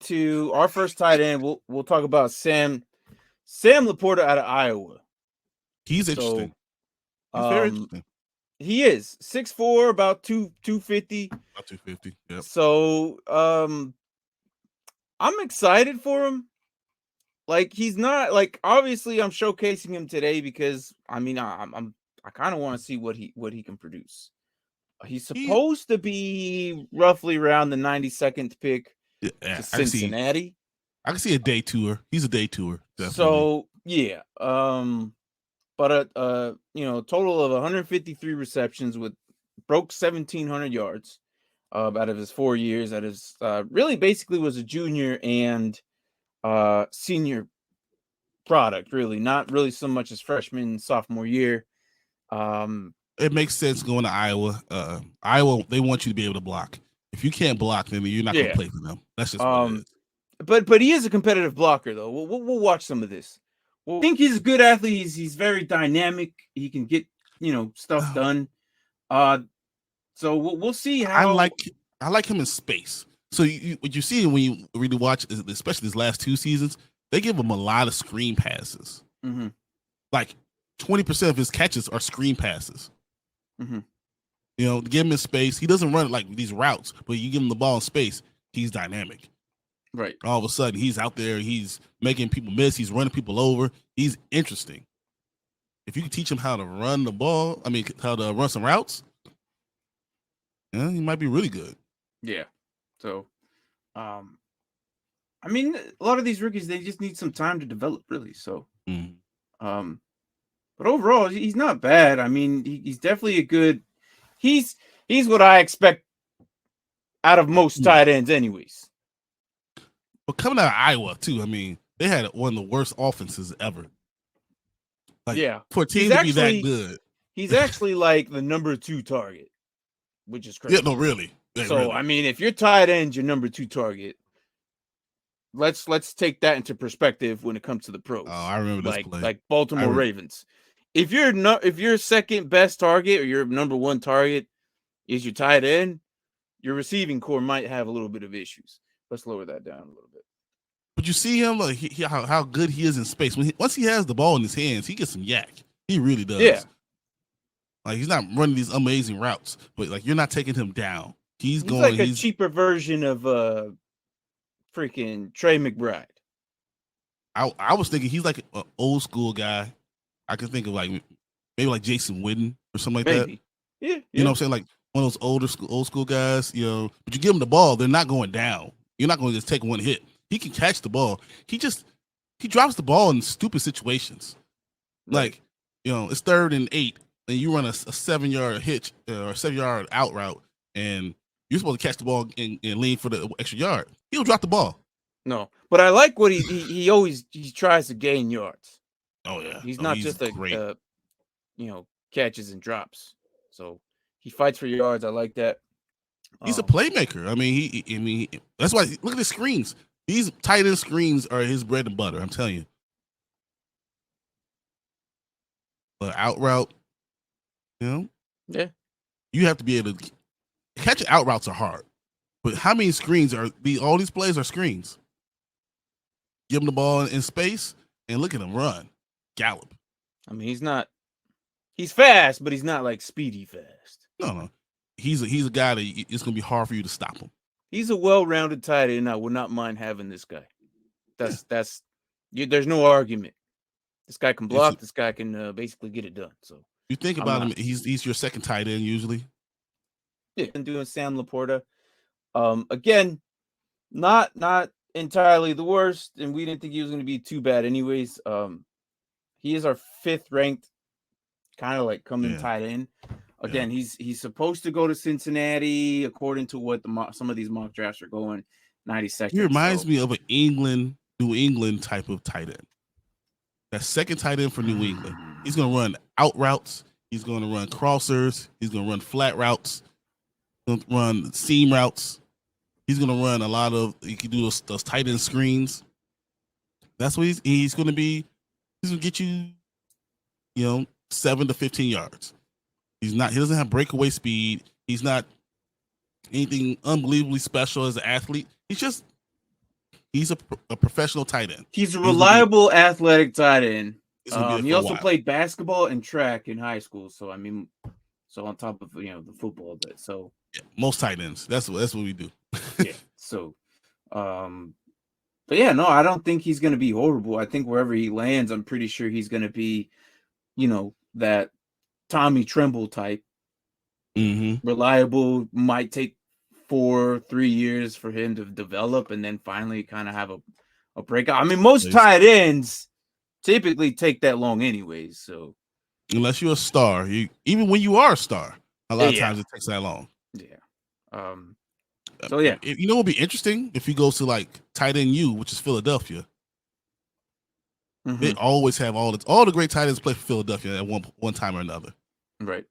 to our first tight end. We'll talk about Sam Laporta out of Iowa. He's interesting. So, He's very interesting. He is 6'4", about 250. About 250. Yep. So, I'm excited for him. Like, he's not like, obviously I'm showcasing him today because I mean I kind of want to see what he can produce. He's supposed to be roughly around the 92nd pick to Cincinnati. I can see a day tour. He's a day tour. Definitely. So yeah, but total of 153 receptions broke 1,700 yards out of his 4 years. That is really basically was a junior and senior product. Really, not really so much as freshman, sophomore year. It makes sense going to Iowa. Iowa, they want you to be able to block. If you can't block, then you're not going to play for them. That's just what it is. But he is a competitive blocker, though. We'll watch some of this. I think he's a good athlete. He's very dynamic. He can get stuff done. So we'll see how. I like him in space. So what you see when you really watch, especially these last 2 seasons, they give him a lot of screen passes. Mm-hmm. Like 20% of his catches are screen passes. Mm-hmm. To give him in space. He doesn't run like these routes, but you give him the ball in space, he's dynamic. Right. All of a sudden, he's out there. He's making people miss. He's running people over. He's interesting. If you can teach him how to run the ball, how to run some routes, he might be really good. Yeah. So, a lot of these rookies, they just need some time to develop, really. So, but overall, he's not bad. I mean, he's definitely a good. He's what I expect out of most tight ends, anyways. But coming out of Iowa too, they had one of the worst offenses ever. For a team to be that good, he's actually like the number 2 target, which is crazy. Yeah, no, really. Yeah, so really. If your tight end's your number 2 target, let's take that into perspective when it comes to the pros. Oh, I remember this play. Like Baltimore Ravens. If your second best target or your number 1 target is your tight end, your receiving core might have a little bit of issues. Let's lower that down a little bit. But you see him, like how good he is in space. Once he has the ball in his hands, he gets some yak. He really does. Yeah. Like he's not running these amazing routes, but like you're not taking him down. He's going like a cheaper version of freaking Trey McBride. I was thinking he's like an old school guy. I can think of maybe like Jason Witten or something like that. Yeah. You know what I'm saying? Like one of those old school guys, but you give them the ball, they're not going down. You're not going to just take one hit. He can catch the ball. He drops the ball in stupid situations. Like, it's 3rd and 8, and you run a 7-yard hitch or a 7-yard out route, and you're supposed to catch the ball and lean for the extra yard. He'll drop the ball. No, but I like what he always tries to gain yards. Oh yeah, he's not just catches and drops. So he fights for yards. I like that. He's a playmaker. That's why look at the screens. These tight end screens are his bread and butter. I'm telling you. But out route, yeah, you have to be able to catch out routes are hard. But how many screens are all these plays are screens? Give him the ball in space and look at him run, gallop. He's fast, but he's not like speedy fast. No. He's a guy that it's gonna be hard for you to stop him. He's a well-rounded tight end. I would not mind having this guy. There's no argument. This guy can block. This guy can basically get it done. So you think about him. He's your second tight end usually. Yeah, and doing Sam Laporta. Again, not entirely the worst, and we didn't think he was going to be too bad, anyways. He is our 5th ranked, kind of like coming tight end. Again, he's supposed to go to Cincinnati according to what some of these mock drafts are going. 92nd. He reminds me of an New England type of tight end. That second tight end for New England. He's going to run out routes. He's going to run crossers. He's going to run flat routes. He's going to run seam routes. He's going to run a lot of. He can do those tight end screens. That's what he's going to be. He's going to get you, 7 to 15 yards. He doesn't have breakaway speed. He's not anything unbelievably special as an athlete. He's just He's a professional tight end. He's a reliable athletic tight end. He also while. played basketball and track in high school. So I mean, so on top of the football bit. So yeah, most tight ends. That's what we do. Yeah. So, but yeah, no, I don't think he's going to be horrible. I think wherever he lands, I'm pretty sure he's going to be, that Tommy Tremble type. Reliable, might take 4-3 years for him to develop and then finally kind of have a breakout. I mean, most tight ends typically take that long anyways. So unless you're a star, even when you are a star, a lot of times it takes that long. Yeah. So yeah, it would be interesting if he goes to like tight end U, which is Philadelphia. They always have all the great tight ends play for Philadelphia at one time or another. Right.